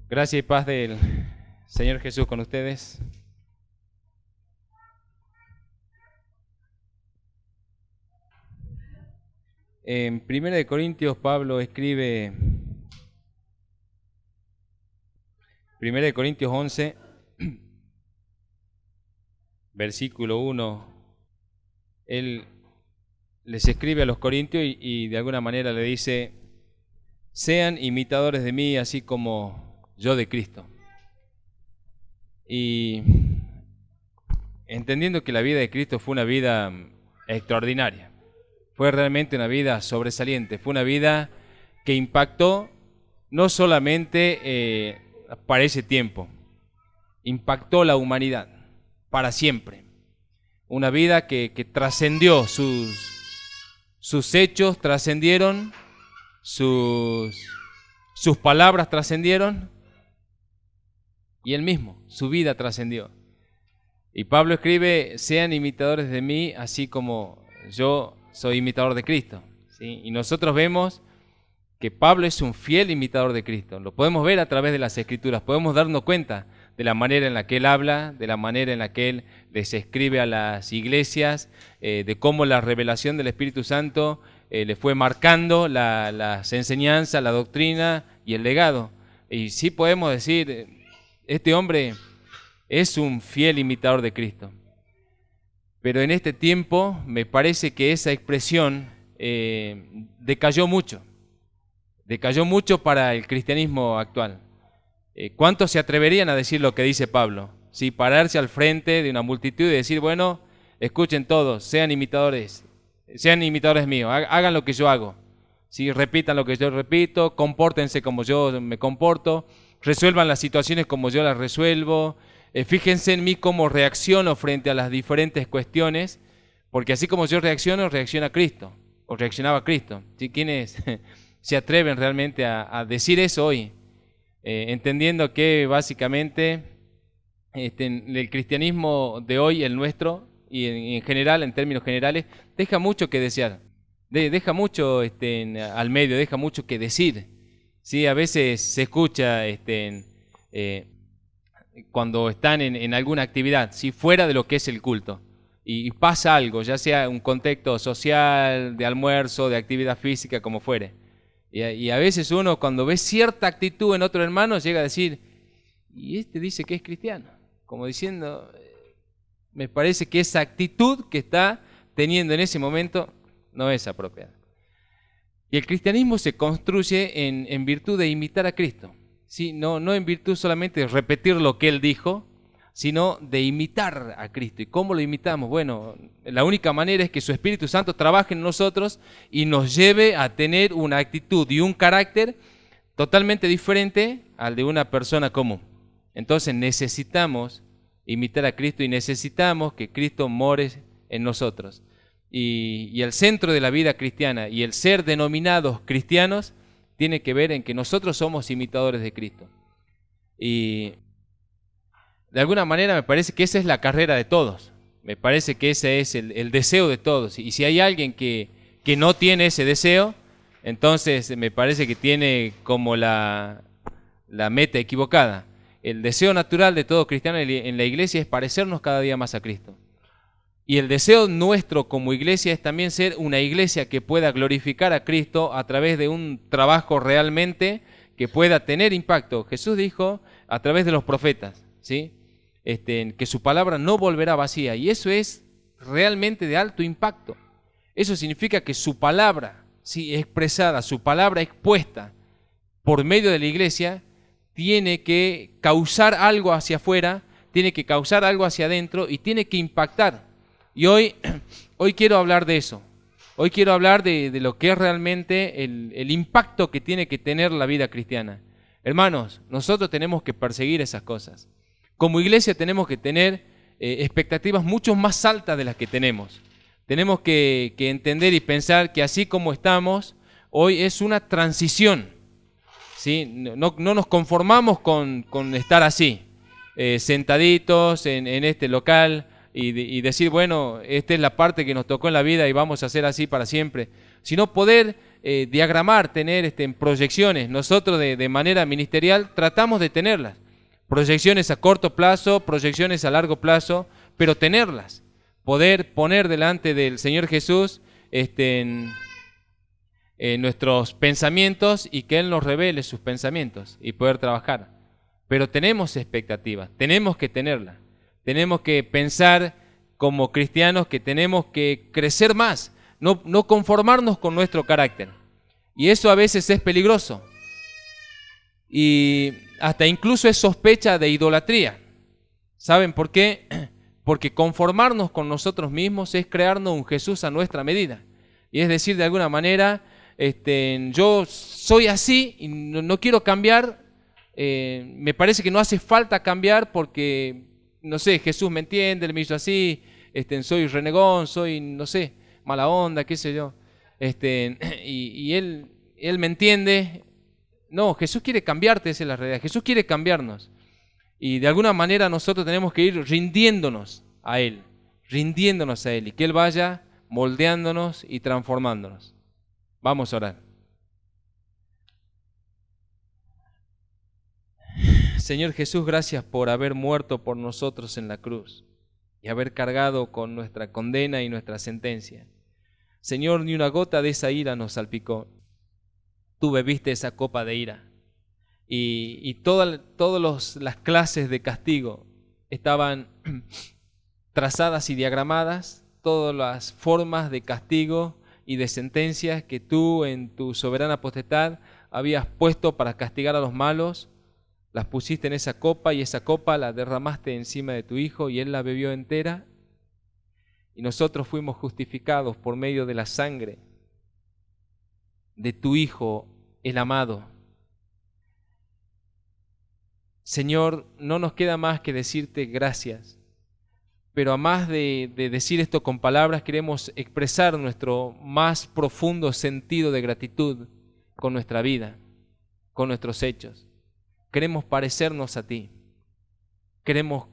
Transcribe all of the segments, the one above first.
Gracia y paz del Señor Jesús con ustedes. En 1 Corintios, Pablo escribe, 1 Corintios 11, versículo 1, él les escribe a los corintios y de alguna manera le dice: sean imitadores de mí, así como yo de Cristo. Y entendiendo que la vida de Cristo fue una vida extraordinaria, fue realmente una vida sobresaliente, fue una vida que impactó no solamente para ese tiempo, impactó la humanidad para siempre. Una vida que trascendió, sus hechos trascendieron, sus palabras trascendieron, y él mismo, su vida trascendió. Y Pablo escribe: sean imitadores de mí, así como yo soy imitador de Cristo, ¿sí? Y nosotros vemos que Pablo es un fiel imitador de Cristo. Lo podemos ver a través de las Escrituras, podemos darnos cuenta de la manera en la que él habla, de la manera en la que él les escribe a las iglesias, de cómo la revelación del Espíritu Santo le fue marcando las enseñanzas, la doctrina y el legado. Y sí podemos decir: este hombre es un fiel imitador de Cristo. Pero en este tiempo me parece que esa expresión decayó mucho para el cristianismo actual. ¿Cuántos se atreverían a decir lo que dice Pablo? Sí, pararse al frente de una multitud y decir: bueno, escuchen todos, sean imitadores míos, hagan lo que yo hago, ¿sí? Repitan lo que yo repito, compórtense como yo me comporto, resuelvan las situaciones como yo las resuelvo, fíjense en mí cómo reacciono frente a las diferentes cuestiones, porque así como yo reacciono, reacciona Cristo, o reaccionaba Cristo. ¿Sí? ¿Quiénes se atreven realmente a decir eso hoy? Entendiendo que básicamente el cristianismo de hoy, el nuestro, y en general, en términos generales, deja mucho que desear, deja mucho al medio, deja mucho que decir. Sí, a veces se escucha cuando están en alguna actividad, ¿sí? Fuera de lo que es el culto, y pasa algo, ya sea un contexto social, de almuerzo, de actividad física, como fuere. Y a veces uno, cuando ve cierta actitud en otro hermano, llega a decir: y este dice que es cristiano, como diciendo, me parece que esa actitud que está teniendo en ese momento no es apropiada. Y el cristianismo se construye en virtud de imitar a Cristo, ¿sí? No en virtud solamente de repetir lo que Él dijo, sino de imitar a Cristo. ¿Y cómo lo imitamos? Bueno, la única manera es que su Espíritu Santo trabaje en nosotros y nos lleve a tener una actitud y un carácter totalmente diferente al de una persona común. Entonces necesitamos imitar a Cristo y necesitamos que Cristo more en nosotros. Y el centro de la vida cristiana y el ser denominados cristianos tiene que ver en que nosotros somos imitadores de Cristo. Y de alguna manera me parece que esa es la carrera de todos. Me parece que ese es el deseo de todos. Y si hay alguien que no tiene ese deseo, entonces me parece que tiene como la meta equivocada. El deseo natural de todo cristiano en la iglesia es parecernos cada día más a Cristo. Y el deseo nuestro como iglesia es también ser una iglesia que pueda glorificar a Cristo a través de un trabajo realmente que pueda tener impacto. Jesús dijo a través de los profetas, ¿sí? Que su palabra no volverá vacía, y eso es realmente de alto impacto. Eso significa que su palabra, ¿sí?, expresada, su palabra expuesta por medio de la iglesia, tiene que causar algo hacia afuera, tiene que causar algo hacia adentro y tiene que impactar. Y hoy quiero hablar de eso. Hoy quiero hablar de lo que es realmente el impacto que tiene que tener la vida cristiana. Hermanos, nosotros tenemos que perseguir esas cosas. Como iglesia tenemos que tener expectativas mucho más altas de las que tenemos. Tenemos que entender y pensar que así como estamos, hoy es una transición. ¿sí? No nos conformamos con estar así, sentaditos en este local y decir, bueno, esta es la parte que nos tocó en la vida y vamos a hacer así para siempre, sino poder diagramar, tener proyecciones. Nosotros de manera ministerial tratamos de tenerlas, proyecciones a corto plazo, proyecciones a largo plazo, pero tenerlas, poder poner delante del Señor Jesús en nuestros pensamientos y que Él nos revele sus pensamientos y poder trabajar. Pero tenemos expectativas, tenemos que tenerla. Tenemos que pensar como cristianos que tenemos que crecer más, no conformarnos con nuestro carácter. Y eso a veces es peligroso. Y hasta incluso es sospecha de idolatría. ¿Saben por qué? Porque conformarnos con nosotros mismos es crearnos un Jesús a nuestra medida. Y es decir, de alguna manera, yo soy así y no quiero cambiar. Me parece que no hace falta cambiar porque, no sé, Jesús me entiende, Él me hizo así, soy renegón, soy, no sé, mala onda, qué sé yo. Y él me entiende. No, Jesús quiere cambiarte, esa es la realidad. Jesús quiere cambiarnos. Y de alguna manera nosotros tenemos que ir rindiéndonos a Él, y que Él vaya moldeándonos y transformándonos. Vamos a orar. Señor Jesús, gracias por haber muerto por nosotros en la cruz y haber cargado con nuestra condena y nuestra sentencia. Señor, ni una gota de esa ira nos salpicó. Tú bebiste esa copa de ira y todas las clases de castigo estaban trazadas y diagramadas, todas las formas de castigo y de sentencias que tú en tu soberana potestad habías puesto para castigar a los malos, las pusiste en esa copa y esa copa la derramaste encima de tu Hijo y Él la bebió entera y nosotros fuimos justificados por medio de la sangre de tu Hijo, el amado. Señor, no nos queda más que decirte gracias, pero a más de decir esto con palabras, queremos expresar nuestro más profundo sentido de gratitud con nuestra vida, con nuestros hechos. Queremos parecernos a ti, queremos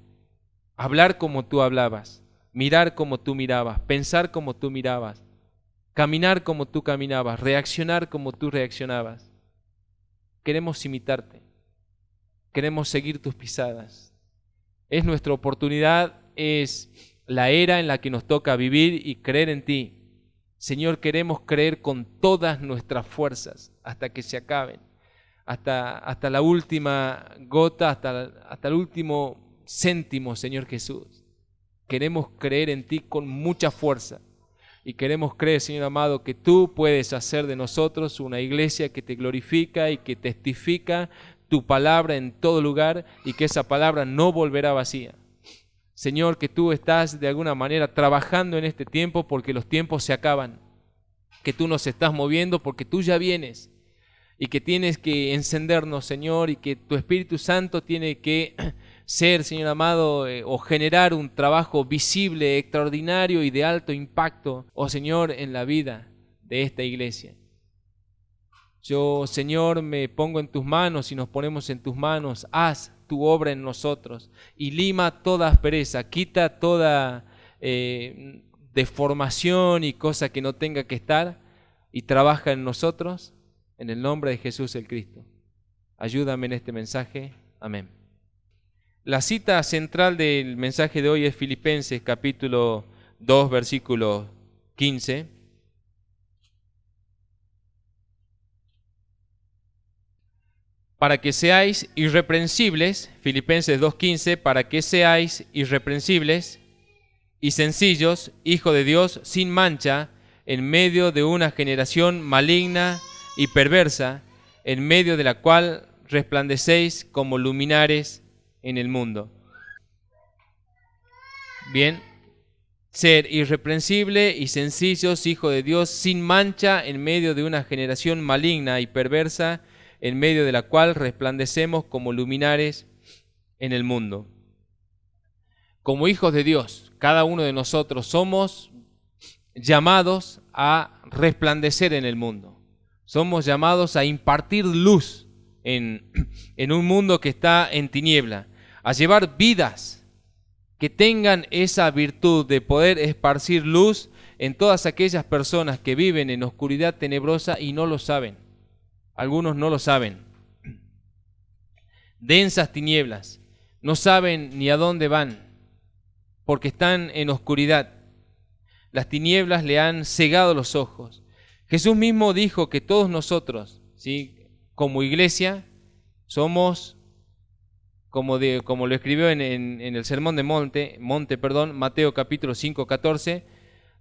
hablar como tú hablabas, mirar como tú mirabas, pensar como tú mirabas, caminar como tú caminabas, reaccionar como tú reaccionabas. Queremos imitarte, queremos seguir tus pisadas. Es nuestra oportunidad, es la era en la que nos toca vivir y creer en ti. Señor, queremos creer con todas nuestras fuerzas hasta que se acaben, hasta la última gota, hasta el último céntimo, Señor Jesús. Queremos creer en ti con mucha fuerza y queremos creer, Señor amado, que tú puedes hacer de nosotros una iglesia que te glorifica y que testifica tu palabra en todo lugar y que esa palabra no volverá vacía. Señor, que tú estás de alguna manera trabajando en este tiempo porque los tiempos se acaban, que tú nos estás moviendo porque tú ya vienes y que tienes que encendernos, Señor, y que tu Espíritu Santo tiene que ser, Señor amado, o generar un trabajo visible, extraordinario y de alto impacto, oh Señor, en la vida de esta iglesia. Yo, Señor, me pongo en tus manos y nos ponemos en tus manos. Haz tu obra en nosotros y lima toda aspereza, quita toda deformación y cosa que no tenga que estar y trabaja en nosotros en el nombre de Jesús el Cristo. Ayúdame en este mensaje. Amén. La cita central del mensaje de hoy es Filipenses capítulo 2, versículo 15. Para que seáis irreprensibles, Filipenses 2:15, para que seáis irreprensibles y sencillos, hijo de Dios, sin mancha, en medio de una generación maligna y perversa, en medio de la cual resplandecéis como luminares en el mundo. Bien, ser irreprensible y sencillos, hijo de Dios, sin mancha, en medio de una generación maligna y perversa, en medio de la cual resplandecemos como luminares en el mundo. Como hijos de Dios, cada uno de nosotros somos llamados a resplandecer en el mundo. Somos llamados a impartir luz en un mundo que está en tiniebla, a llevar vidas que tengan esa virtud de poder esparcir luz en todas aquellas personas que viven en oscuridad tenebrosa y no lo saben. Algunos no lo saben. Densas tinieblas, no saben ni a dónde van, porque están en oscuridad. Las tinieblas le han cegado los ojos. Jesús mismo dijo que todos nosotros, ¿sí?, como iglesia, somos, como lo escribió en el Sermón de Monte, Mateo capítulo 5, 14,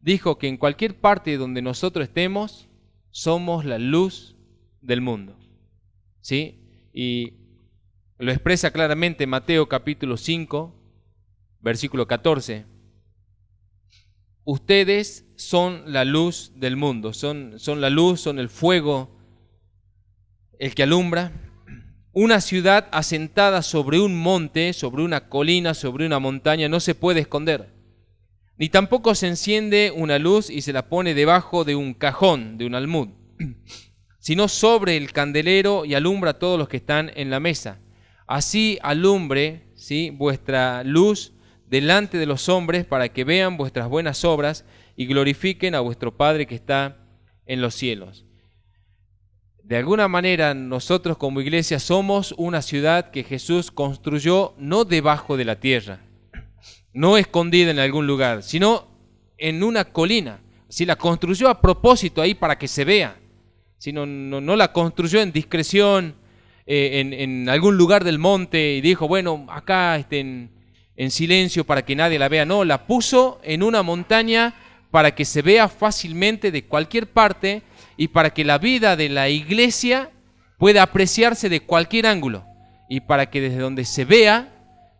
dijo que en cualquier parte donde nosotros estemos, somos la luz del mundo, ¿sí? Y lo expresa claramente Mateo capítulo 5, versículo 14. Ustedes son la luz del mundo, son la luz, son el fuego, el que alumbra. Una ciudad asentada sobre un monte, sobre una colina, sobre una montaña, no se puede esconder. Ni tampoco se enciende una luz y se la pone debajo de un cajón, de un almud, sino sobre el candelero y alumbra a todos los que están en la mesa. Así alumbre, ¿sí?, vuestra luz delante de los hombres, para que vean vuestras buenas obras y glorifiquen a vuestro Padre que está en los cielos. De alguna manera, nosotros como iglesia somos una ciudad que Jesús construyó no debajo de la tierra, no escondida en algún lugar, sino en una colina. Si la construyó a propósito ahí para que se vea, sino no la construyó en discreción, en algún lugar del monte y dijo, bueno, acá en silencio para que nadie la vea. No, la puso en una montaña para que se vea fácilmente de cualquier parte y para que la vida de la iglesia pueda apreciarse de cualquier ángulo y para que desde donde se vea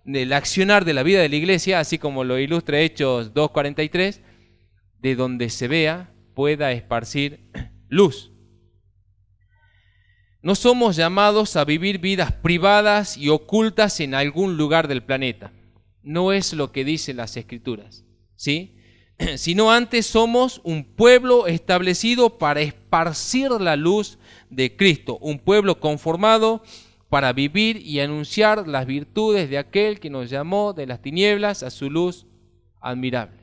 el accionar de la vida de la iglesia, así como lo ilustra Hechos 2:43, de donde se vea pueda esparcir luz. No somos llamados a vivir vidas privadas y ocultas en algún lugar del planeta. No es lo que dicen las Escrituras, ¿sí? Sino antes somos un pueblo establecido para esparcir la luz de Cristo, un pueblo conformado para vivir y anunciar las virtudes de aquel que nos llamó de las tinieblas a su luz admirable.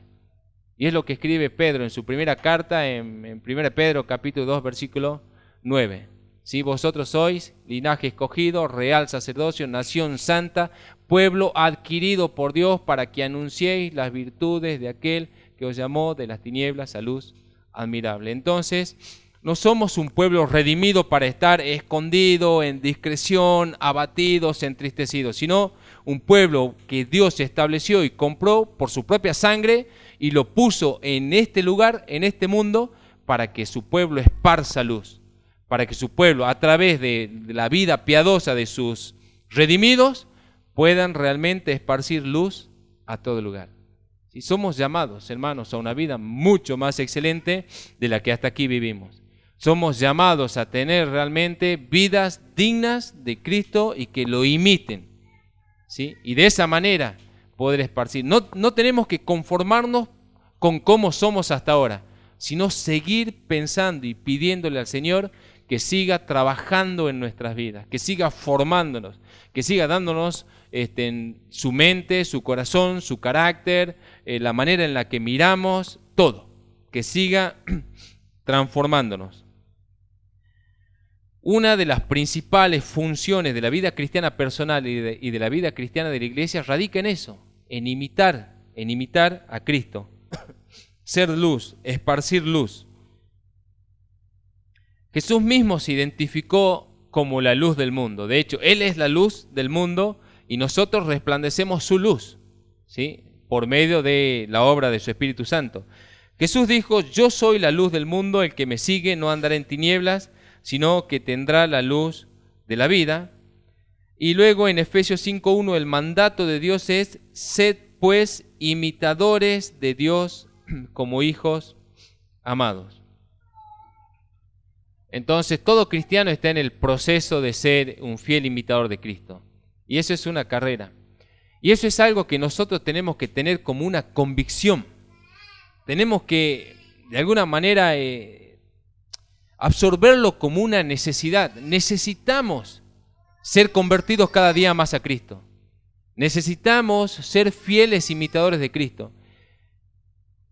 Y es lo que escribe Pedro en su primera carta, en 1 Pedro capítulo 2, versículo 9. ¿Sí? Vosotros sois linaje escogido, real sacerdocio, nación santa, pueblo adquirido por Dios para que anunciéis las virtudes de aquel que os llamó de las tinieblas a luz admirable. Entonces, no somos un pueblo redimido para estar escondido, en discreción, abatidos, entristecidos, sino un pueblo que Dios estableció y compró por su propia sangre y lo puso en este lugar, en este mundo, para que su pueblo esparza luz, para que su pueblo, a través de la vida piadosa de sus redimidos, puedan realmente esparcir luz a todo lugar. Si somos llamados, hermanos, a una vida mucho más excelente de la que hasta aquí vivimos. Somos llamados a tener realmente vidas dignas de Cristo y que lo imiten, ¿sí? Y de esa manera poder esparcir. No tenemos que conformarnos con cómo somos hasta ahora, sino seguir pensando y pidiéndole al Señor que siga trabajando en nuestras vidas, que siga formándonos, que siga dándonos su mente, su corazón, su carácter, la manera en la que miramos, todo, que siga transformándonos. Una de las principales funciones de la vida cristiana personal y de la vida cristiana de la iglesia radica en eso, en imitar a Cristo, ser luz, esparcir luz. Jesús mismo se identificó como la luz del mundo. De hecho, Él es la luz del mundo y nosotros resplandecemos su luz, ¿sí?, por medio de la obra de su Espíritu Santo. Jesús dijo, yo soy la luz del mundo, el que me sigue no andará en tinieblas, sino que tendrá la luz de la vida. Y luego en Efesios 5:1 el mandato de Dios es, sed pues imitadores de Dios como hijos amados. Entonces todo cristiano está en el proceso de ser un fiel imitador de Cristo. Y eso es una carrera. Y eso es algo que nosotros tenemos que tener como una convicción. Tenemos que, de alguna manera, absorberlo como una necesidad. Necesitamos ser convertidos cada día más a Cristo. Necesitamos ser fieles imitadores de Cristo.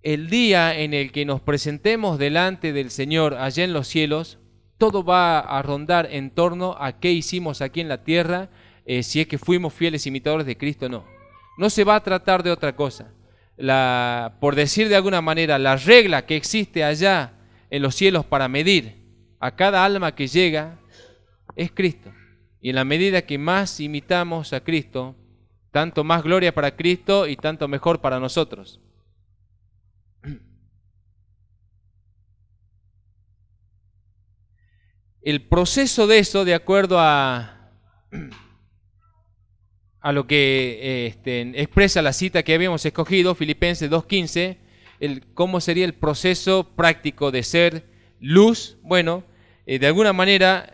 El día en el que nos presentemos delante del Señor allá en los cielos, todo va a rondar en torno a qué hicimos aquí en la tierra, si es que fuimos fieles imitadores de Cristo o no. No se va a tratar de otra cosa. Por decir de alguna manera, la regla que existe allá en los cielos para medir a cada alma que llega es Cristo. Y en la medida que más imitamos a Cristo, tanto más gloria para Cristo y tanto mejor para nosotros. El proceso de eso, de acuerdo a lo que expresa la cita que habíamos escogido, Filipenses 2:15, cómo sería el proceso práctico de ser luz. Bueno, de alguna manera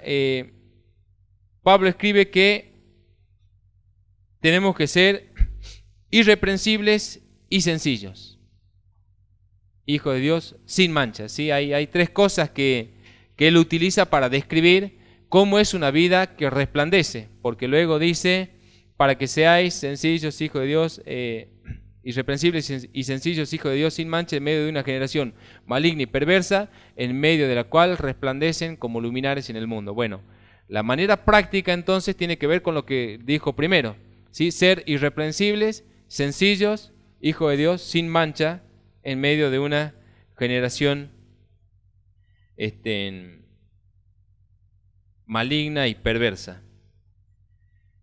Pablo escribe que tenemos que ser irreprensibles y sencillos. Hijo de Dios sin mancha, ¿sí? Hay tres cosas que él utiliza para describir cómo es una vida que resplandece, porque luego dice, para que seáis sencillos, hijo de Dios, irreprensibles y sencillos, hijo de Dios, sin mancha, en medio de una generación maligna y perversa, en medio de la cual resplandecen como luminares en el mundo. Bueno, la manera práctica entonces tiene que ver con lo que dijo primero, ¿sí? Ser irreprensibles, sencillos, hijo de Dios, sin mancha, en medio de una generación maligna y perversa.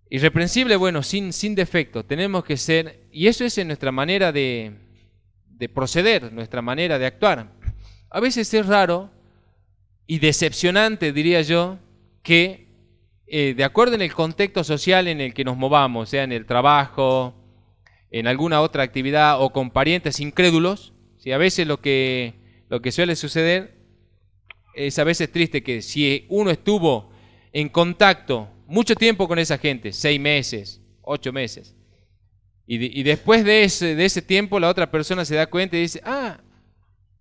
Irreprensible, bueno, sin defecto. Tenemos que ser, y eso es en nuestra manera de proceder, nuestra manera de actuar. A veces es raro y decepcionante, diría yo, que de acuerdo en el contexto social en el que nos movamos, sea en el trabajo, en alguna otra actividad o con parientes incrédulos, ¿sí? A veces lo que suele suceder es a veces triste que si uno estuvo en contacto mucho tiempo con esa gente, 6 meses, 8 meses, y después de ese tiempo la otra persona se da cuenta y dice,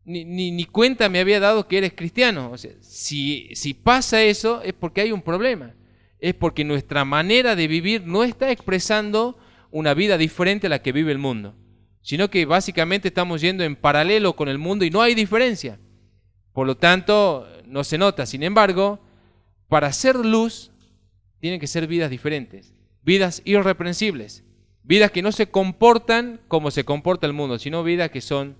ni cuenta me había dado que eres cristiano. O sea, si pasa eso es porque hay un problema, es porque nuestra manera de vivir no está expresando una vida diferente a la que vive el mundo, sino que básicamente estamos yendo en paralelo con el mundo y no hay diferencia. Por lo tanto, no se nota. Sin embargo, para ser luz, tienen que ser vidas diferentes, vidas irreprensibles, vidas que no se comportan como se comporta el mundo, sino vidas que son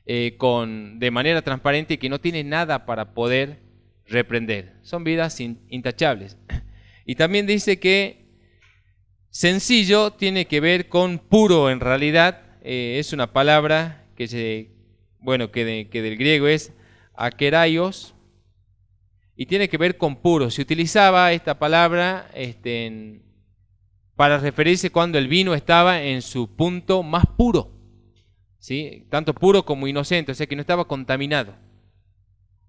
de manera transparente y que no tienen nada para poder reprender. Son vidas intachables. Y también dice que sencillo tiene que ver con puro, en realidad. Es una palabra que del griego es akeraios, y tiene que ver con puro. Se utilizaba esta palabra para referirse cuando el vino estaba en su punto más puro, ¿sí? Tanto puro como inocente, o sea que no estaba contaminado,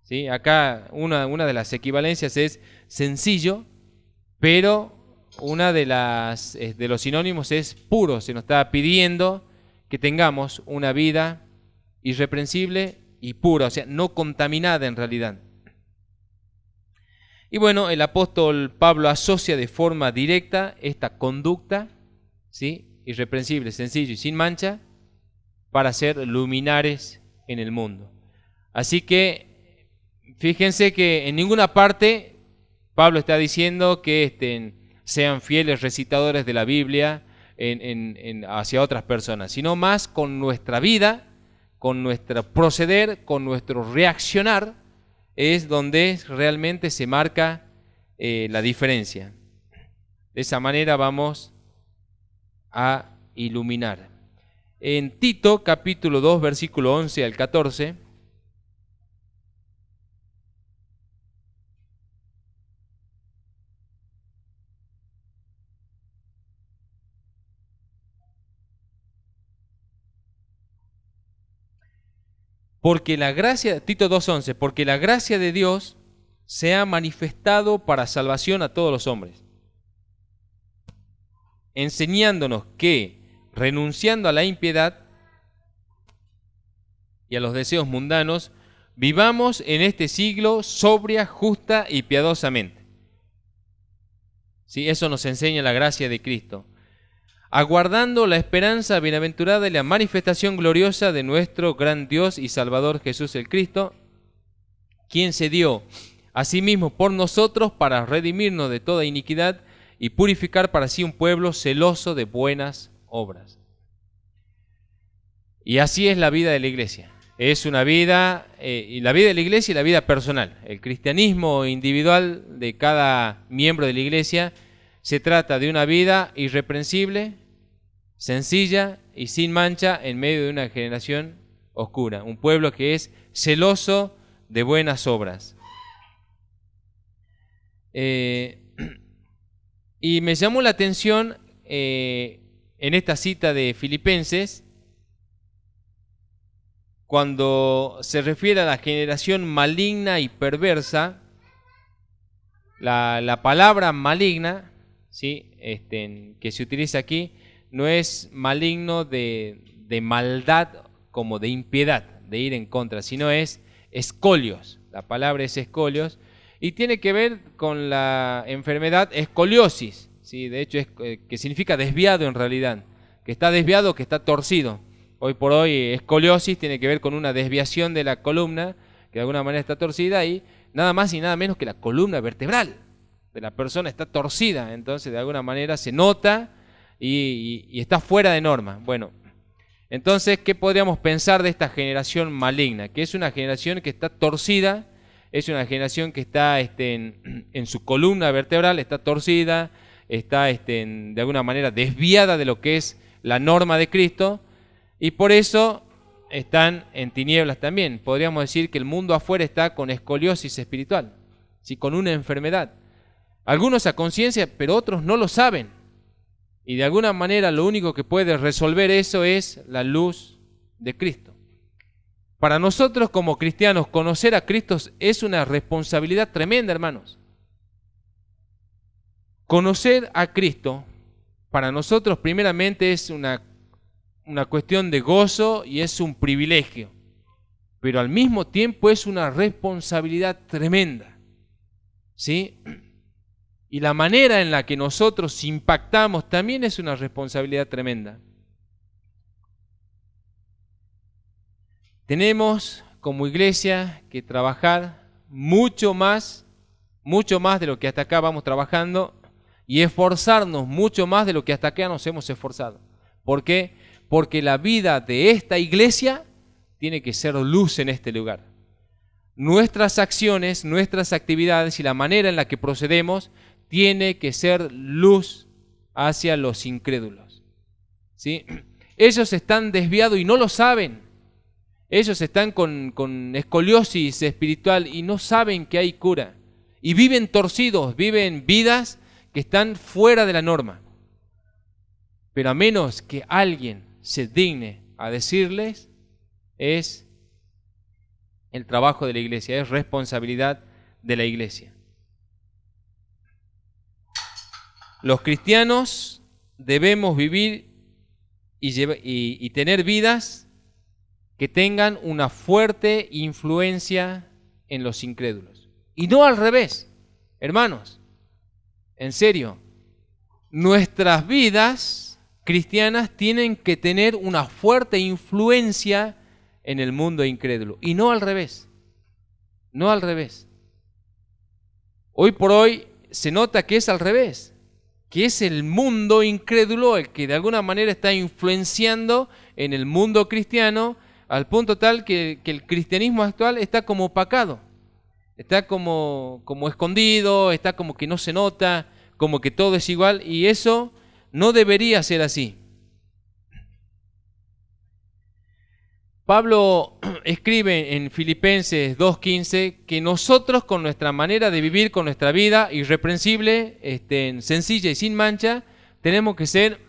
¿sí? Acá una de las equivalencias es sencillo, pero una de los sinónimos es puro. Se nos está pidiendo que tengamos una vida irreprensible y pura, o sea, no contaminada en realidad. Y bueno, el apóstol Pablo asocia de forma directa esta conducta, ¿sí? Irreprensible, sencillo y sin mancha, para ser luminares en el mundo. Así que fíjense que en ninguna parte Pablo está diciendo que sean fieles recitadores de la Biblia hacia otras personas, sino más con nuestra vida, con nuestro proceder, con nuestro reaccionar, es donde realmente se marca la diferencia. De esa manera vamos a iluminar. En Tito, capítulo 2, versículo 11 al 14, porque la gracia, Tito 2:11, porque la gracia de Dios se ha manifestado para salvación a todos los hombres, enseñándonos que, renunciando a la impiedad y a los deseos mundanos, vivamos en este siglo sobria, justa y piadosamente. ¿Sí? Eso nos enseña la gracia de Cristo. Aguardando la esperanza bienaventurada y la manifestación gloriosa de nuestro gran Dios y Salvador Jesús el Cristo, quien se dio a sí mismo por nosotros para redimirnos de toda iniquidad y purificar para sí un pueblo celoso de buenas obras. Y así es la vida de la iglesia. Es una vida, y la vida de la iglesia y la vida personal. El cristianismo individual de cada miembro de la iglesia se trata de una vida irreprensible, sencilla y sin mancha en medio de una generación oscura. Un pueblo que es celoso de buenas obras. Y me llamó la atención en esta cita de Filipenses, cuando se refiere a la generación maligna y perversa, la palabra maligna, ¿sí? Que se utiliza aquí, no es maligno de maldad como de impiedad, de ir en contra, sino es escolios. La palabra es escolios y tiene que ver con la enfermedad escoliosis, ¿sí? De hecho, que significa desviado en realidad, que está desviado, que está torcido. Hoy por hoy, escoliosis tiene que ver con una desviación de la columna, que de alguna manera está torcida, y nada más y nada menos que la columna vertebral de la persona está torcida, entonces de alguna manera se nota y está fuera de norma. Bueno, entonces, ¿qué podríamos pensar de esta generación maligna? Que es una generación que está torcida, es una generación que está en su columna vertebral, está torcida, está de alguna manera desviada de lo que es la norma de Cristo, y por eso están en tinieblas también. Podríamos decir que el mundo afuera está con escoliosis espiritual, ¿sí? Con una enfermedad. Algunos a conciencia, pero otros no lo saben. Y de alguna manera lo único que puede resolver eso es la luz de Cristo. Para nosotros como cristianos, conocer a Cristo es una responsabilidad tremenda, hermanos. Conocer a Cristo, para nosotros primeramente es una cuestión de gozo y es un privilegio, pero al mismo tiempo es una responsabilidad tremenda, ¿sí? Y la manera en la que nosotros impactamos también es una responsabilidad tremenda. Tenemos como iglesia que trabajar mucho más de lo que hasta acá vamos trabajando y esforzarnos mucho más de lo que hasta acá nos hemos esforzado. ¿Por qué? Porque la vida de esta iglesia tiene que ser luz en este lugar. Nuestras acciones, nuestras actividades y la manera en la que procedemos tiene que ser luz hacia los incrédulos, ¿sí? Ellos están desviados y no lo saben. Ellos están con escoliosis espiritual y no saben que hay cura. Y viven torcidos, viven vidas que están fuera de la norma. Pero a menos que alguien se digne a decirles, es el trabajo de la iglesia, es responsabilidad de la iglesia. Los cristianos debemos vivir y tener vidas que tengan una fuerte influencia en los incrédulos. Y no al revés, hermanos, en serio, nuestras vidas cristianas tienen que tener una fuerte influencia en el mundo incrédulo y no al revés, no al revés. Hoy por hoy se nota que es al revés, que es el mundo incrédulo el que de alguna manera está influenciando en el mundo cristiano al punto tal que el cristianismo actual está como opacado, está como escondido, está como que no se nota, como que todo es igual y eso no debería ser así. Pablo escribe en Filipenses 2:15 que nosotros con nuestra manera de vivir, con nuestra vida irreprensible, sencilla y sin mancha, tenemos que ser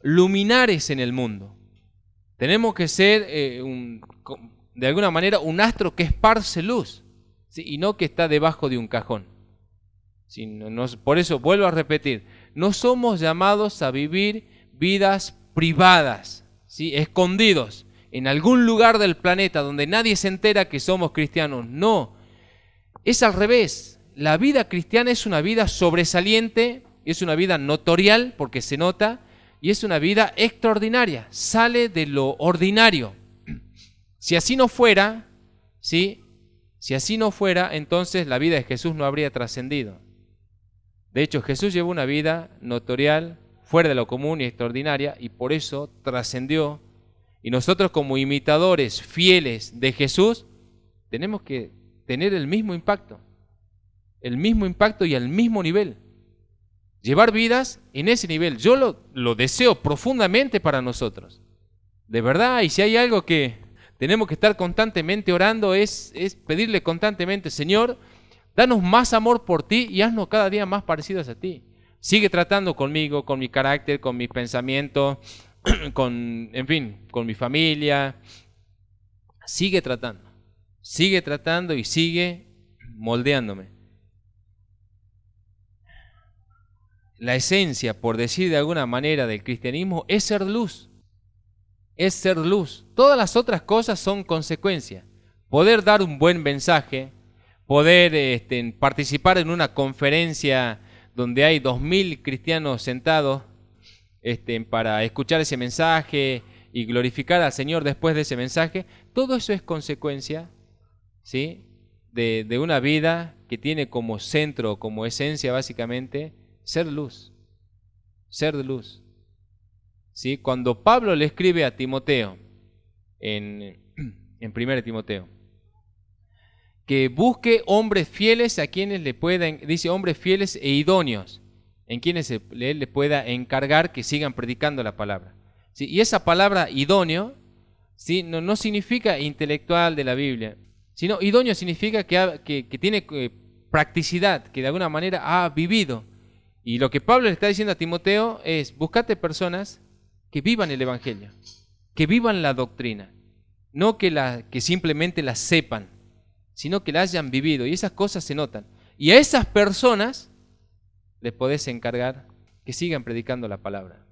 luminares en el mundo. Tenemos que ser, de alguna manera, un astro que esparce luz, ¿sí? Y no que está debajo de un cajón. ¿Sí? Por eso vuelvo a repetir, no somos llamados a vivir vidas privadas, ¿sí? Escondidos en algún lugar del planeta donde nadie se entera que somos cristianos. No, es al revés. La vida cristiana es una vida sobresaliente es una vida notorial porque se nota, y es una vida extraordinaria, sale de lo ordinario. Si así no fuera, ¿sí? Si así no fuera, entonces la vida de Jesús no habría trascendido. De hecho, Jesús llevó una vida notorial, fuera de lo común y extraordinaria, y por eso trascendió. Y nosotros como imitadores fieles de Jesús, tenemos que tener el mismo impacto y al mismo nivel. Llevar vidas en ese nivel. Yo lo deseo profundamente para nosotros. De verdad, y si hay algo que tenemos que estar constantemente orando, es pedirle constantemente, Señor, danos más amor por ti y haznos cada día más parecidos a ti. Sigue tratando conmigo, con mi carácter, con mis pensamientos, con mi familia. Sigue tratando y sigue moldeándome. La esencia, por decir de alguna manera, del cristianismo es ser luz. Es ser luz. Todas las otras cosas son consecuencias. Poder dar un buen mensaje, poder participar en una conferencia donde hay 2000 cristianos sentados para escuchar ese mensaje y glorificar al Señor después de ese mensaje, todo eso es consecuencia, ¿sí?, de una vida que tiene como centro, como esencia básicamente, ser luz. Ser de luz. ¿Sí? Cuando Pablo le escribe a Timoteo, en 1 Timoteo, que busque hombres fieles a quienes le puedan, dice hombres fieles e idóneos, en quienes él le pueda encargar que sigan predicando la palabra. ¿Sí? Y esa palabra idóneo, ¿sí?, no significa intelectual de la Biblia, sino idóneo significa que tiene practicidad, que de alguna manera ha vivido. Y lo que Pablo le está diciendo a Timoteo es, búscate personas que vivan el Evangelio, que vivan la doctrina, no que simplemente la sepan, sino que la hayan vivido, y esas cosas se notan. Y a esas personas les podés encargar que sigan predicando la palabra.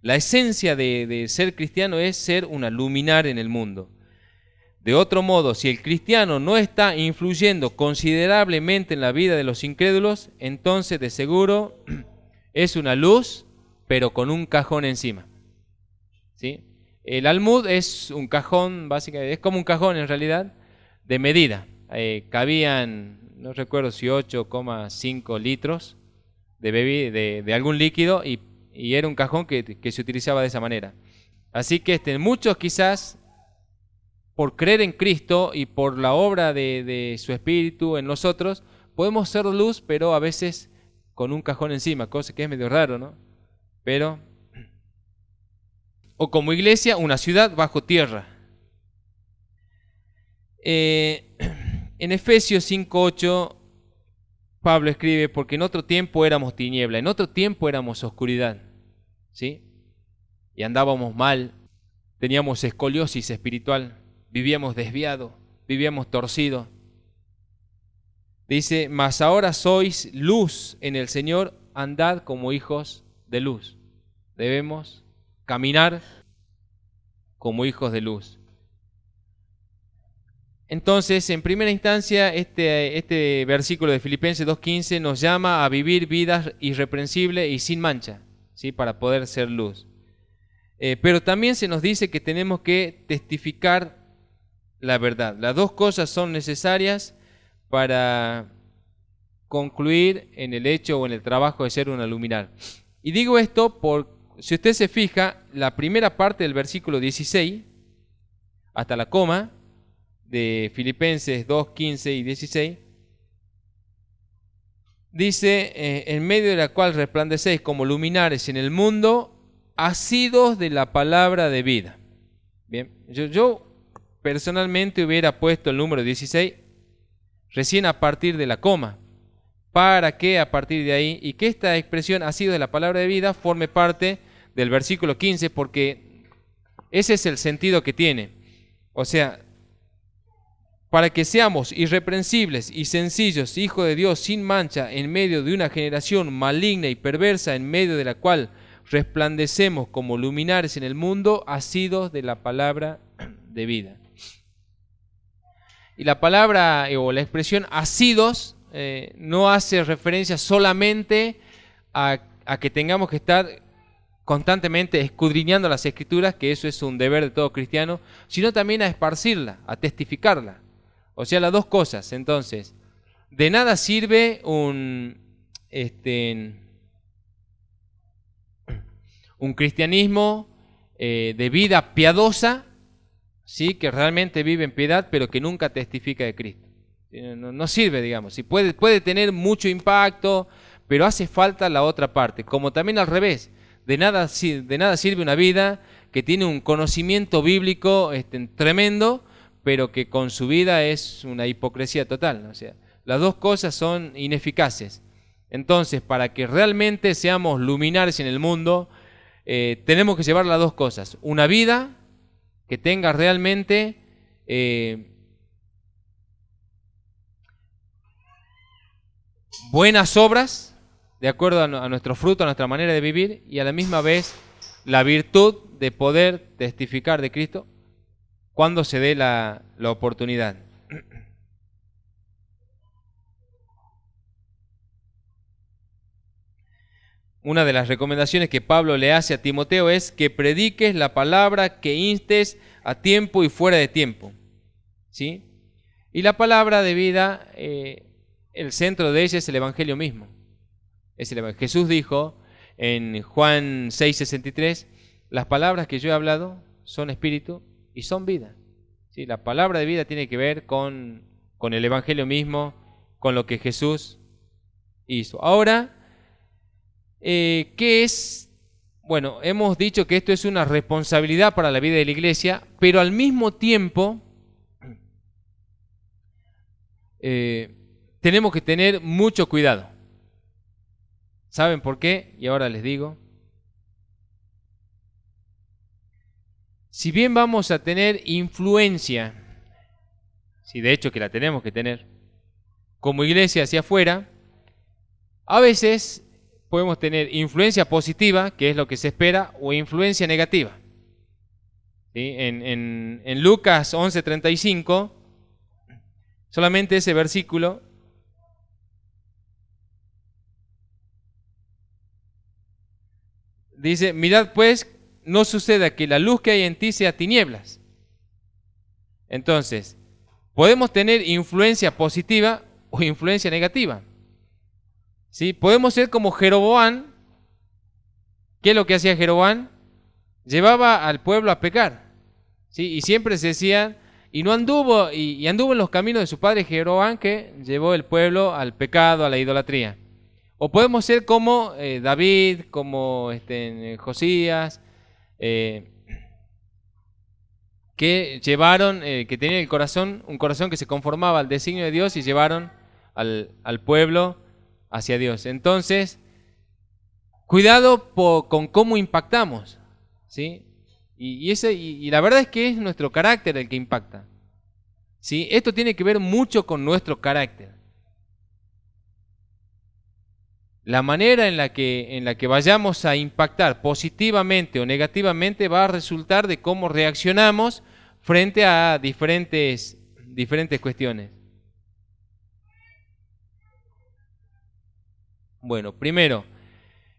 La esencia de ser cristiano es ser una luminaria en el mundo. De otro modo, si el cristiano no está influyendo considerablemente en la vida de los incrédulos, entonces de seguro es una luz, pero con un cajón encima. ¿Sí? El almud es un cajón, básicamente, es como un cajón en realidad, de medida. Cabían, no recuerdo si 8,5 litros de algún líquido y era un cajón que se utilizaba de esa manera. Así que muchos quizás, por creer en Cristo y por la obra de su Espíritu en nosotros, podemos ser luz, pero a veces con un cajón encima, cosa que es medio raro, ¿no? O como iglesia, una ciudad bajo tierra. En Efesios 5:8, Pablo escribe, porque en otro tiempo éramos tiniebla, en otro tiempo éramos oscuridad, ¿sí? Y andábamos mal, teníamos escoliosis espiritual, vivíamos desviados, vivíamos torcidos. Dice, mas ahora sois luz en el Señor, andad como hijos de luz. Debemos caminar como hijos de luz. Entonces, en primera instancia, este versículo de Filipenses 2:15 nos llama a vivir vidas irreprensibles y sin mancha, ¿sí?, para poder ser luz. Pero también se nos dice que tenemos que testificar la verdad. Las dos cosas son necesarias para concluir en el hecho o en el trabajo de ser una luminaria. Y digo esto porque, si usted se fija, la primera parte del versículo 16, hasta la coma, de Filipenses 2, 15 y 16, dice, en medio de la cual resplandecéis como luminares en el mundo, asidos de la palabra de vida. Bien, yo personalmente hubiera puesto el número 16 recién a partir de la coma, para que a partir de ahí, y que esta expresión asidos de la palabra de vida forme parte del versículo 15, porque ese es el sentido que tiene. O sea, para que seamos irreprensibles y sencillos, hijos de Dios sin mancha, en medio de una generación maligna y perversa, en medio de la cual resplandecemos como luminares en el mundo, asidos de la palabra de vida. Y la palabra o la expresión asidos no hace referencia solamente a que tengamos que estar constantemente escudriñando las Escrituras, que eso es un deber de todo cristiano, sino también a esparcirla, a testificarla. O sea, las dos cosas. Entonces, de nada sirve un cristianismo de vida piadosa, ¿sí? Que realmente vive en piedad, pero que nunca testifica de Cristo. No sirve, digamos. Sí, puede tener mucho impacto, pero hace falta la otra parte. Como también al revés, de nada sirve una vida que tiene un conocimiento bíblico tremendo, pero que con su vida es una hipocresía total. O sea, las dos cosas son ineficaces. Entonces, para que realmente seamos luminares en el mundo, tenemos que llevar las dos cosas. Una vida que tenga realmente buenas obras, de acuerdo a nuestro fruto, a nuestra manera de vivir, y a la misma vez la virtud de poder testificar de Cristo cuando se dé la oportunidad. Una de las recomendaciones que Pablo le hace a Timoteo es que prediques la palabra, que instes a tiempo y fuera de tiempo, ¿sí? Y la palabra de vida, el centro de ella es el Evangelio mismo. Jesús dijo en Juan 6:63, las palabras que yo he hablado son espíritu y son vida. ¿Sí? La palabra de vida tiene que ver con el Evangelio mismo, con lo que Jesús hizo. Ahora, ¿qué es? Bueno, hemos dicho que esto es una responsabilidad para la vida de la iglesia, pero al mismo tiempo tenemos que tener mucho cuidado. ¿Saben por qué? Y ahora les digo. Si bien vamos a tener influencia, si de hecho que la tenemos que tener, como iglesia hacia afuera, a veces podemos tener influencia positiva, que es lo que se espera, o influencia negativa. ¿Sí? En Lucas 11:35, solamente ese versículo, dice, mirad pues, no suceda que la luz que hay en ti sea tinieblas. Entonces, podemos tener influencia positiva o influencia negativa. ¿Sí? Podemos ser como Jeroboam. ¿Qué es lo que hacía Jeroboam? Llevaba al pueblo a pecar. ¿Sí? Y siempre se decía, y anduvo en los caminos de su padre Jeroboam, que llevó el pueblo al pecado, a la idolatría. O podemos ser como David, como Josías, que llevaron, que tenían un corazón que se conformaba al designio de Dios y llevaron al pueblo hacia Dios. Entonces, cuidado con cómo impactamos, ¿sí? Y la verdad es que es nuestro carácter el que impacta, ¿sí? Esto tiene que ver mucho con nuestro carácter. La manera en la que vayamos a impactar positivamente o negativamente va a resultar de cómo reaccionamos frente a diferentes cuestiones. Bueno, primero,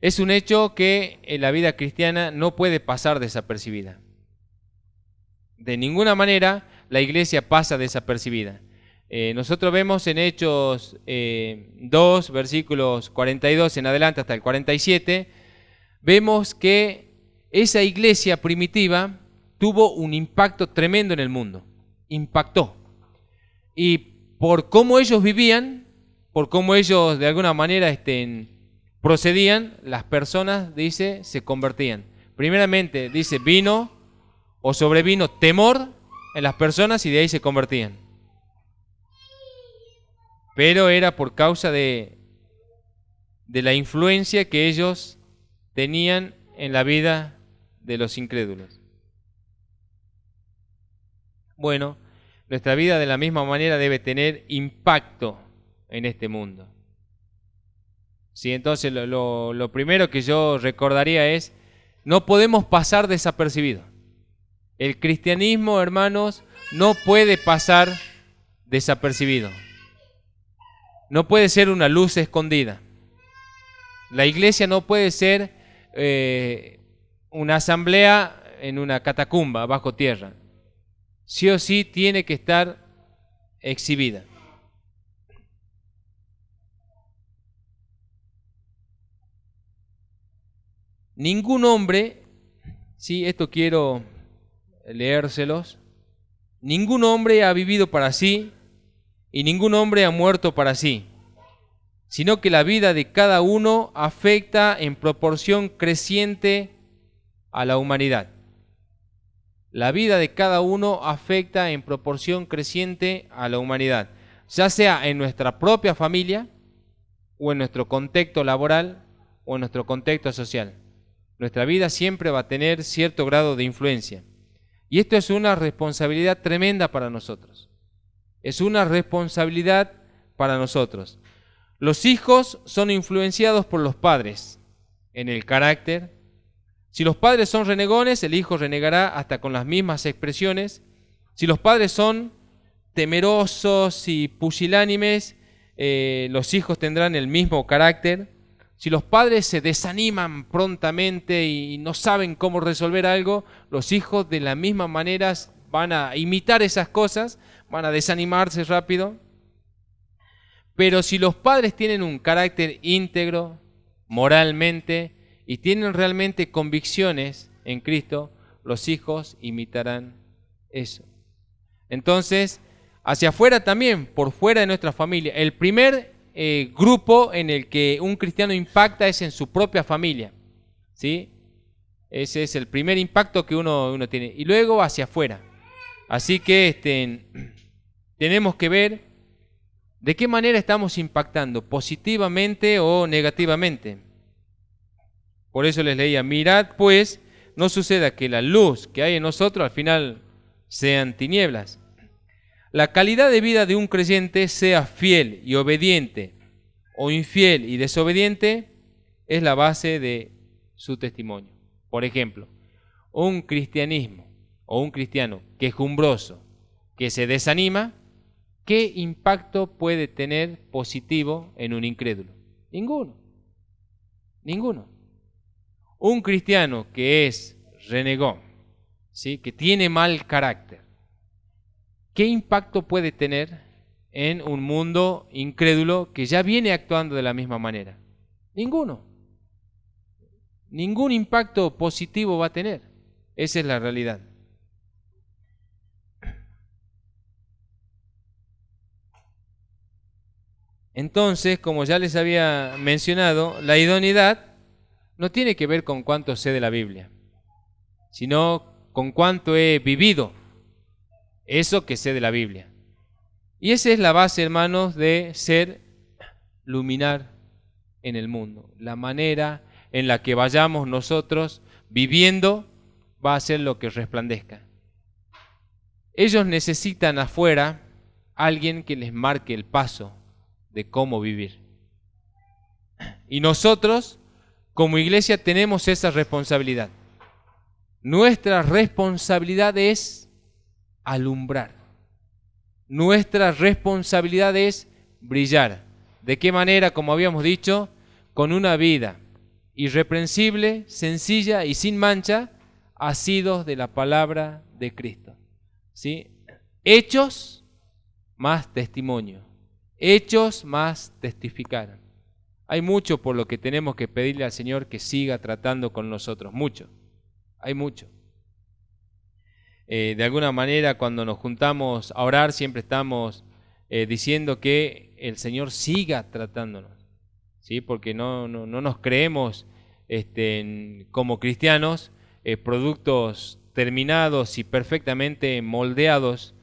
es un hecho que en la vida cristiana no puede pasar desapercibida. De ninguna manera la iglesia pasa desapercibida. Nosotros vemos en Hechos 2, versículos 42 en adelante hasta el 47, vemos que esa iglesia primitiva tuvo un impacto tremendo en el mundo. Impactó. Y por cómo ellos vivían, por cómo ellos de alguna manera procedían, las personas, dice, se convertían. Primeramente, dice, vino o sobrevino temor en las personas y de ahí se convertían. Pero era por causa de la influencia que ellos tenían en la vida de los incrédulos. Bueno, nuestra vida de la misma manera debe tener impacto en este mundo. ¿Sí? Entonces lo primero que yo recordaría es, no podemos pasar desapercibido. El cristianismo, hermanos, no puede pasar desapercibido. no puede ser una luz escondida. La iglesia no puede ser una asamblea en una catacumba bajo tierra. Sí o sí tiene que estar exhibida. Ningún hombre, sí, esto quiero leérselos, ningún hombre ha vivido para sí y ningún hombre ha muerto para sí, sino que la vida de cada uno afecta en proporción creciente a la humanidad. La vida de cada uno afecta en proporción creciente a la humanidad, ya sea en nuestra propia familia o en nuestro contexto laboral o en nuestro contexto social. Nuestra vida siempre va a tener cierto grado de influencia. Y esto es una responsabilidad tremenda para nosotros. Es una responsabilidad para nosotros. Los hijos son influenciados por los padres en el carácter. Si los padres son renegones, el hijo renegará hasta con las mismas expresiones. Si los padres son temerosos y pusilánimes, los hijos tendrán el mismo carácter. Si los padres se desaniman prontamente y no saben cómo resolver algo, los hijos de la misma manera van a imitar esas cosas, van a desanimarse rápido. Pero si los padres tienen un carácter íntegro, moralmente, y tienen realmente convicciones en Cristo, los hijos imitarán eso. Entonces, hacia afuera también, por fuera de nuestra familia, el primer grupo en el que un cristiano impacta es en su propia familia, ¿sí? Ese es el primer impacto que uno tiene. Y luego hacia afuera. Así que tenemos que ver de qué manera estamos impactando, positivamente o negativamente. Por eso les leía, mirad pues, no suceda que la luz que hay en nosotros al final sean tinieblas. La calidad de vida de un creyente, sea fiel y obediente o infiel y desobediente, es la base de su testimonio. Por ejemplo, un cristianismo o un cristiano quejumbroso que se desanima, ¿qué impacto puede tener positivo en un incrédulo? Ninguno. Ninguno. Un cristiano que es renegón, ¿sí?, que tiene mal carácter, ¿qué impacto puede tener en un mundo incrédulo que ya viene actuando de la misma manera? Ninguno. Ningún impacto positivo va a tener. Esa es la realidad. Entonces, como ya les había mencionado, la idoneidad no tiene que ver con cuánto sé de la Biblia, sino con cuánto he vivido eso que sé de la Biblia. Y esa es la base, hermanos, de ser luminar en el mundo. La manera en la que vayamos nosotros viviendo va a ser lo que resplandezca. Ellos necesitan afuera alguien que les marque el paso de cómo vivir. Y nosotros, como iglesia, tenemos esa responsabilidad. Nuestra responsabilidad es alumbrar. Nuestra responsabilidad es brillar. ¿De qué manera? Como habíamos dicho, con una vida irreprensible, sencilla y sin mancha, asidos de la palabra de Cristo. ¿Sí? Hechos más testimonio. Hechos más testificar. Hay mucho por lo que tenemos que pedirle al Señor que siga tratando con nosotros. Mucho. Hay mucho. De alguna manera, cuando nos juntamos a orar, siempre estamos diciendo que el Señor siga tratándonos, ¿sí? Porque no nos creemos como cristianos productos terminados y perfectamente moldeados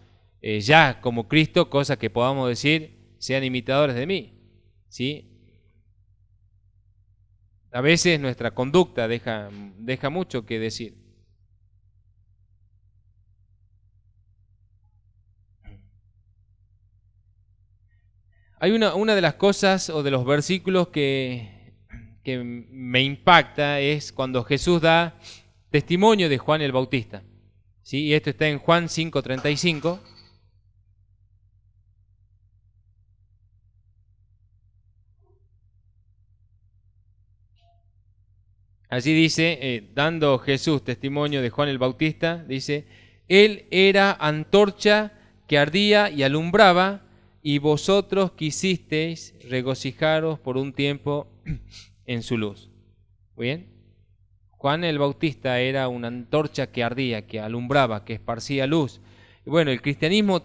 ya como Cristo, cosa que podamos decir, sean imitadores de mí, ¿sí? A veces nuestra conducta deja mucho que decir. Hay una de las cosas o de los versículos que me impacta es cuando Jesús da testimonio de Juan el Bautista. ¿Sí? Y esto está en Juan 5:35. Allí dice, dando Jesús testimonio de Juan el Bautista, dice, él era antorcha que ardía y alumbraba, y vosotros quisisteis regocijaros por un tiempo en su luz. ¿Muy bien? Juan el Bautista era una antorcha que ardía, que alumbraba, que esparcía luz. Y bueno, el cristianismo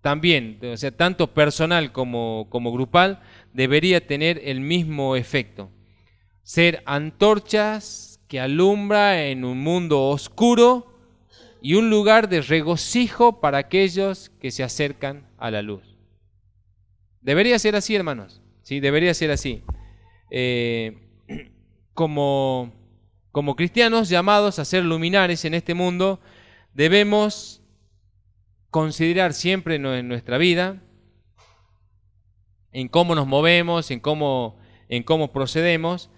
también, o sea, tanto personal como grupal, debería tener el mismo efecto. Ser antorchas que alumbra en un mundo oscuro y un lugar de regocijo para aquellos que se acercan a la luz. Debería ser así, hermanos. Sí, debería ser así. Como cristianos llamados a ser luminares en este mundo, debemos considerar siempre en nuestra vida, en cómo nos movemos, en cómo procedemos,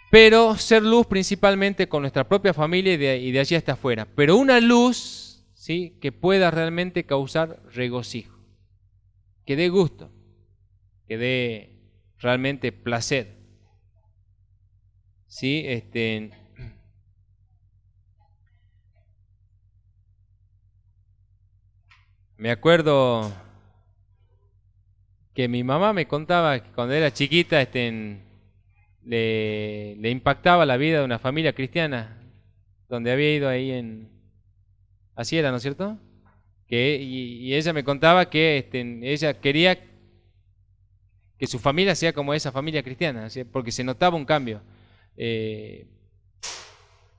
pero ser luz principalmente con nuestra propia familia y de allí hasta afuera. Pero una luz, ¿sí?, que pueda realmente causar regocijo, que dé gusto, que dé realmente placer. ¿Sí? Me acuerdo que mi mamá me contaba que cuando era chiquita le impactaba la vida de una familia cristiana donde había ido ahí así era, ¿no es cierto? Y ella me contaba que ella quería que su familia sea como esa familia cristiana, ¿sí?, porque se notaba un cambio.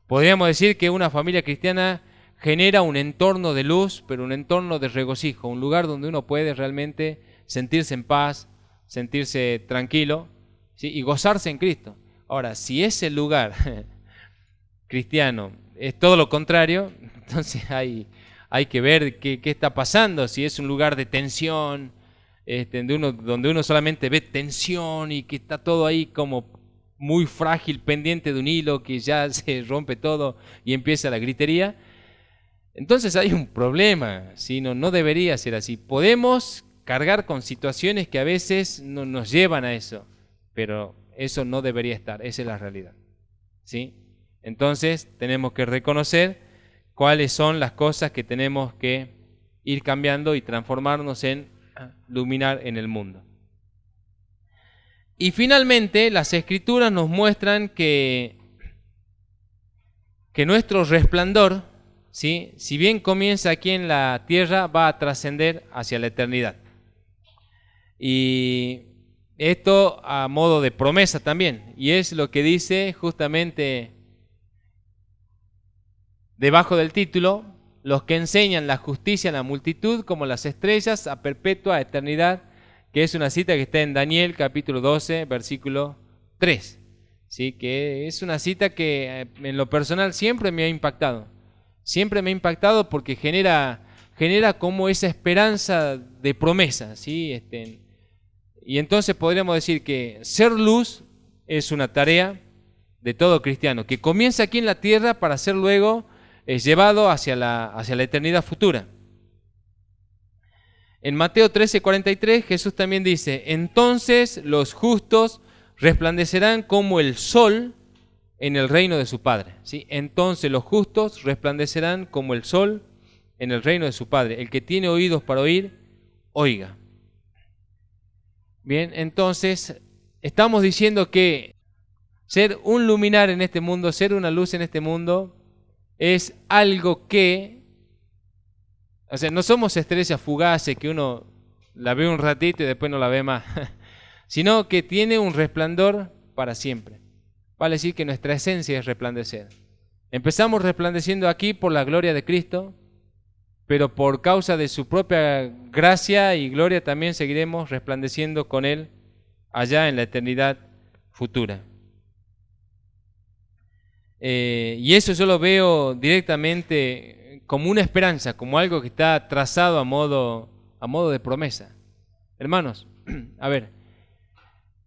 Podríamos decir que una familia cristiana genera un entorno de luz, pero un entorno de regocijo, un lugar donde uno puede realmente sentirse en paz, sentirse tranquilo, ¿sí?, y gozarse en Cristo. Ahora, si ese lugar cristiano es todo lo contrario, entonces hay que ver qué está pasando, si es un lugar de tensión, donde uno solamente ve tensión y que está todo ahí como muy frágil, pendiente de un hilo, que ya se rompe todo y empieza la gritería. Entonces hay un problema, ¿sí? No debería ser así. Podemos cargar con situaciones que a veces no nos llevan a eso, pero eso no debería estar, esa es la realidad, ¿sí? Entonces tenemos que reconocer cuáles son las cosas que tenemos que ir cambiando y transformarnos en luminar en el mundo. Y finalmente las Escrituras nos muestran que nuestro resplandor, ¿sí?, si bien comienza aquí en la tierra, va a trascender hacia la eternidad. Y esto a modo de promesa también, y es lo que dice justamente debajo del título: los que enseñan la justicia a la multitud como las estrellas a perpetua eternidad, que es una cita que está en Daniel capítulo 12, versículo 3. ¿Sí? Que es una cita que en lo personal siempre me ha impactado. Siempre me ha impactado porque genera como esa esperanza de promesa, ¿sí? Y entonces podríamos decir que ser luz es una tarea de todo cristiano, que comienza aquí en la tierra para ser luego llevado hacia la eternidad futura. En Mateo 13:43 Jesús también dice: entonces los justos resplandecerán como el sol en el reino de su Padre. ¿Sí? Entonces los justos resplandecerán como el sol en el reino de su Padre. El que tiene oídos para oír, oiga. Bien, entonces estamos diciendo que ser un luminar en este mundo, ser una luz en este mundo, es algo que, o sea, no somos estrellas fugaces que uno la ve un ratito y después no la ve más, sino que tiene un resplandor para siempre. Vale decir que nuestra esencia es resplandecer. Empezamos resplandeciendo aquí por la gloria de Cristo, pero por causa de su propia gracia y gloria también seguiremos resplandeciendo con Él allá en la eternidad futura. Y eso yo lo veo directamente como una esperanza, como algo que está trazado a modo de promesa. Hermanos, a ver,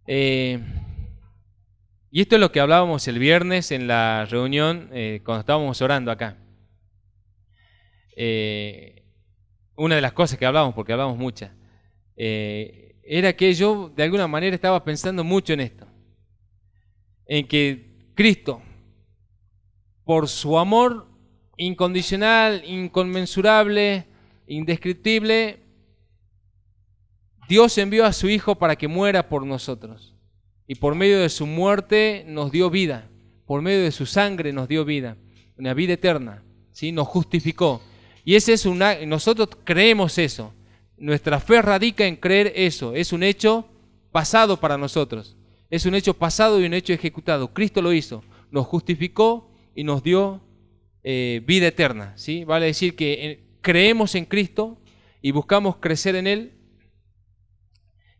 y esto es lo que hablábamos el viernes en la reunión cuando estábamos orando acá. Una de las cosas que hablábamos, porque hablamos muchas, era que yo de alguna manera estaba pensando mucho en esto, en que Cristo, por su amor incondicional, inconmensurable, indescriptible, Dios envió a su Hijo para que muera por nosotros. Y por medio de su muerte nos dio vida. Por medio de su sangre nos dio vida. Una vida eterna. ¿Sí? Nos justificó. Y ese es nosotros creemos eso. Nuestra fe radica en creer eso. Es un hecho pasado para nosotros. Es un hecho pasado y un hecho ejecutado. Cristo lo hizo. Nos justificó y nos dio vida eterna. ¿Sí? Vale decir que creemos en Cristo y buscamos crecer en Él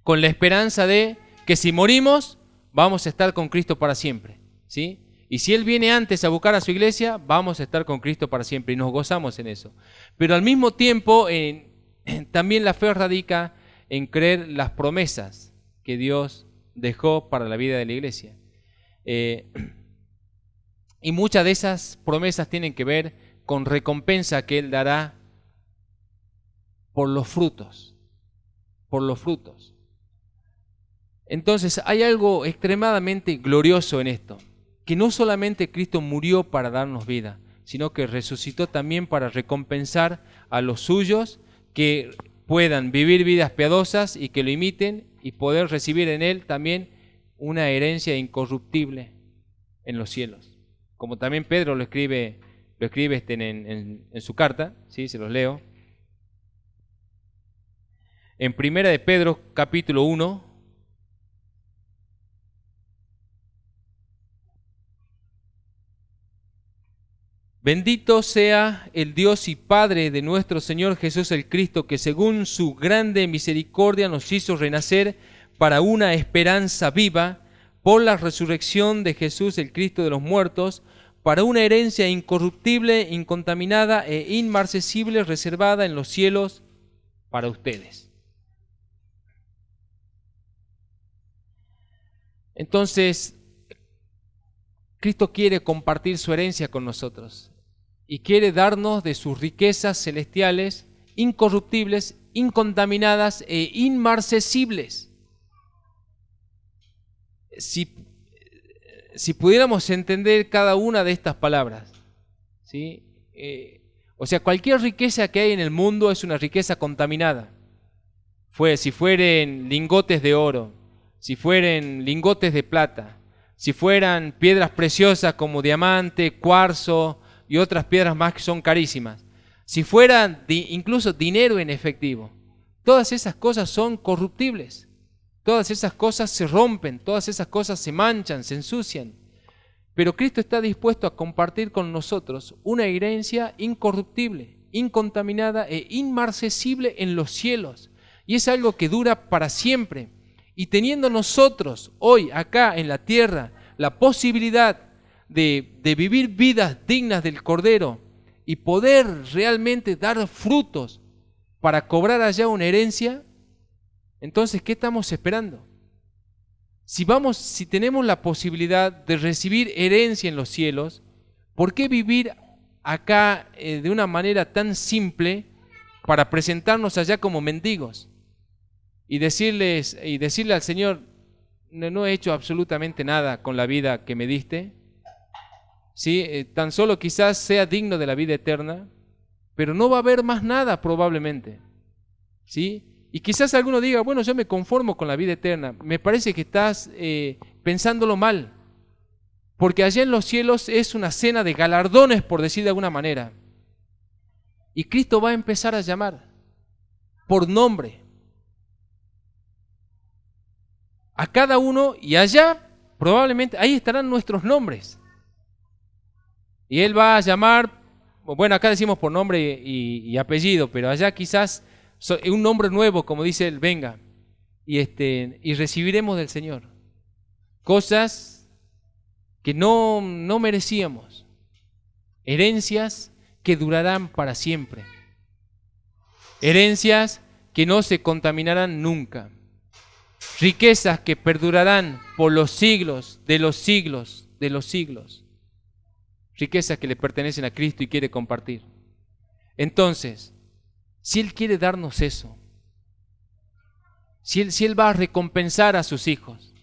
con la esperanza de que si morimos, vamos a estar con Cristo para siempre, ¿sí? Y si Él viene antes a buscar a su iglesia, vamos a estar con Cristo para siempre y nos gozamos en eso. Pero al mismo tiempo, también la fe radica en creer las promesas que Dios dejó para la vida de la iglesia. Y muchas de esas promesas tienen que ver con recompensa que Él dará por los frutos, por los frutos. Entonces hay algo extremadamente glorioso en esto, que no solamente Cristo murió para darnos vida, sino que resucitó también para recompensar a los suyos que puedan vivir vidas piadosas y que lo imiten y poder recibir en Él también una herencia incorruptible en los cielos. Como también Pedro lo escribe en su carta, ¿sí? Se los leo. En 1 de Pedro, capítulo 1, bendito sea el Dios y Padre de nuestro Señor Jesús el Cristo, que según su grande misericordia nos hizo renacer para una esperanza viva por la resurrección de Jesús el Cristo de los muertos, para una herencia incorruptible, incontaminada e inmarcesible reservada en los cielos para ustedes. Entonces, Cristo quiere compartir su herencia con nosotros y quiere darnos de sus riquezas celestiales, incorruptibles, incontaminadas e inmarcesibles. Si pudiéramos entender cada una de estas palabras, ¿sí? O sea, cualquier riqueza que hay en el mundo es una riqueza contaminada. Si fueren lingotes de oro, si fueren lingotes de plata, si fueran piedras preciosas como diamante, cuarzo y otras piedras más que son carísimas, si fueran incluso dinero en efectivo, todas esas cosas son corruptibles, todas esas cosas se rompen, todas esas cosas se manchan, se ensucian. Pero Cristo está dispuesto a compartir con nosotros una herencia incorruptible, incontaminada e inmarcesible en los cielos. Y es algo que dura para siempre. Y teniendo nosotros hoy acá en la tierra la posibilidad de vivir vidas dignas del Cordero y poder realmente dar frutos para cobrar allá una herencia, entonces, ¿qué estamos esperando? Si tenemos la posibilidad de recibir herencia en los cielos, ¿por qué vivir acá de una manera tan simple para presentarnos allá como mendigos? Y decirle al Señor, no he hecho absolutamente nada con la vida que me diste, ¿sí? Tan solo quizás sea digno de la vida eterna, pero no va a haber más nada probablemente, ¿sí? Y quizás alguno diga, bueno, yo me conformo con la vida eterna. Me parece que estás pensándolo mal, porque allá en los cielos es una cena de galardones, por decir de alguna manera. Y Cristo va a empezar a llamar por nombre a cada uno, y allá probablemente ahí estarán nuestros nombres. Y Él va a llamar, bueno, acá decimos por nombre y apellido, pero allá quizás un nombre nuevo, como dice Él, venga, y recibiremos del Señor cosas que no merecíamos, herencias que durarán para siempre, herencias que no se contaminarán nunca, riquezas que perdurarán por los siglos de los siglos de los siglos, riquezas que le pertenecen a Cristo y quiere compartir. Entonces, si Él quiere darnos eso, si Él va a recompensar a sus hijos,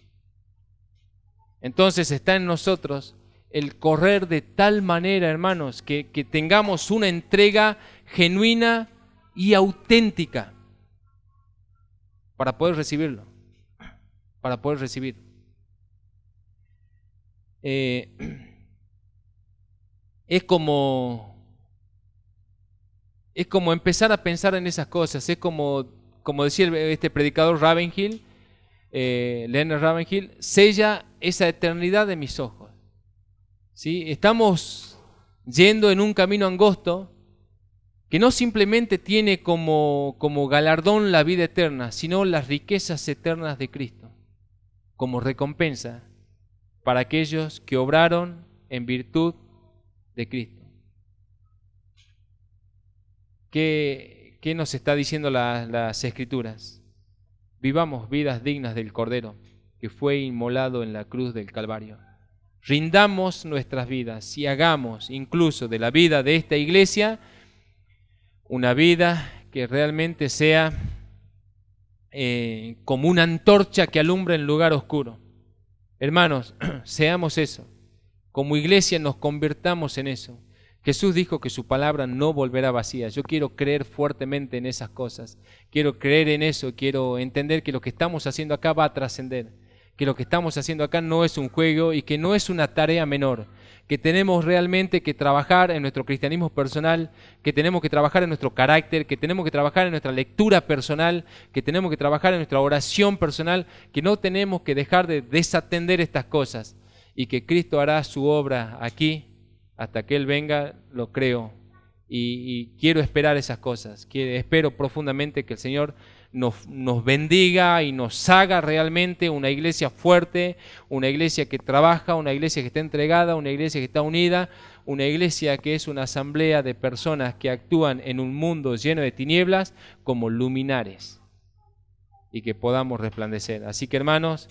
entonces está en nosotros el correr de tal manera, hermanos, que tengamos una entrega genuina y auténtica para poder recibirlo, para poder recibir. Es como empezar a pensar en esas cosas, es como decía este predicador Ravenhill, Leonard Ravenhill, sella esa eternidad de mis ojos. ¿Sí? Estamos yendo en un camino angosto que no simplemente tiene como galardón la vida eterna, sino las riquezas eternas de Cristo, como recompensa para aquellos que obraron en virtud de Cristo. ¿Qué nos está diciendo las Escrituras? Vivamos vidas dignas del Cordero que fue inmolado en la cruz del Calvario. Rindamos nuestras vidas y hagamos incluso de la vida de esta iglesia una vida que realmente sea como una antorcha que alumbra en lugar oscuro. Hermanos, seamos eso. Como iglesia nos convirtamos en eso. Jesús dijo que su palabra no volverá vacía. Yo quiero creer fuertemente en esas cosas. Quiero creer en eso. Quiero entender que lo que estamos haciendo acá va a trascender. Que lo que estamos haciendo acá no es un juego y que no es una tarea menor. Que tenemos realmente que trabajar en nuestro cristianismo personal, que tenemos que trabajar en nuestro carácter, que tenemos que trabajar en nuestra lectura personal, que tenemos que trabajar en nuestra oración personal, que no tenemos que dejar de desatender estas cosas y que Cristo hará su obra aquí hasta que Él venga, lo creo. Y quiero esperar esas cosas. Espero profundamente que el Señor nos bendiga y nos haga realmente una iglesia fuerte, una iglesia que trabaja, una iglesia que está entregada, una iglesia que está unida, una iglesia que es una asamblea de personas que actúan en un mundo lleno de tinieblas como luminares y que podamos resplandecer. Así que, hermanos,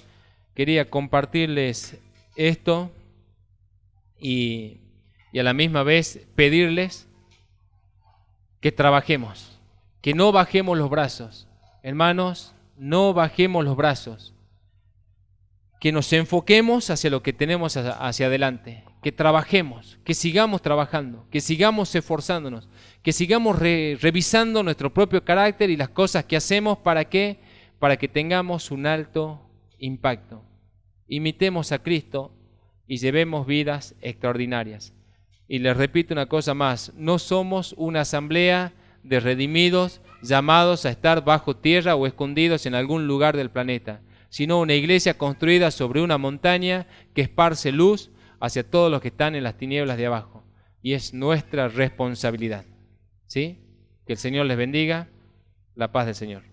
quería compartirles esto y a la misma vez pedirles que trabajemos, que no bajemos los brazos. Hermanos, no bajemos los brazos, que nos enfoquemos hacia lo que tenemos hacia adelante, que trabajemos, que sigamos trabajando, que sigamos esforzándonos, que sigamos revisando nuestro propio carácter y las cosas que hacemos. ¿Para qué? Para que tengamos un alto impacto. Imitemos a Cristo y llevemos vidas extraordinarias. Y les repito una cosa más, no somos una asamblea de redimidos llamados a estar bajo tierra o escondidos en algún lugar del planeta, sino una iglesia construida sobre una montaña que esparce luz hacia todos los que están en las tinieblas de abajo. Y es nuestra responsabilidad. ¿Sí? Que el Señor les bendiga. La paz del Señor.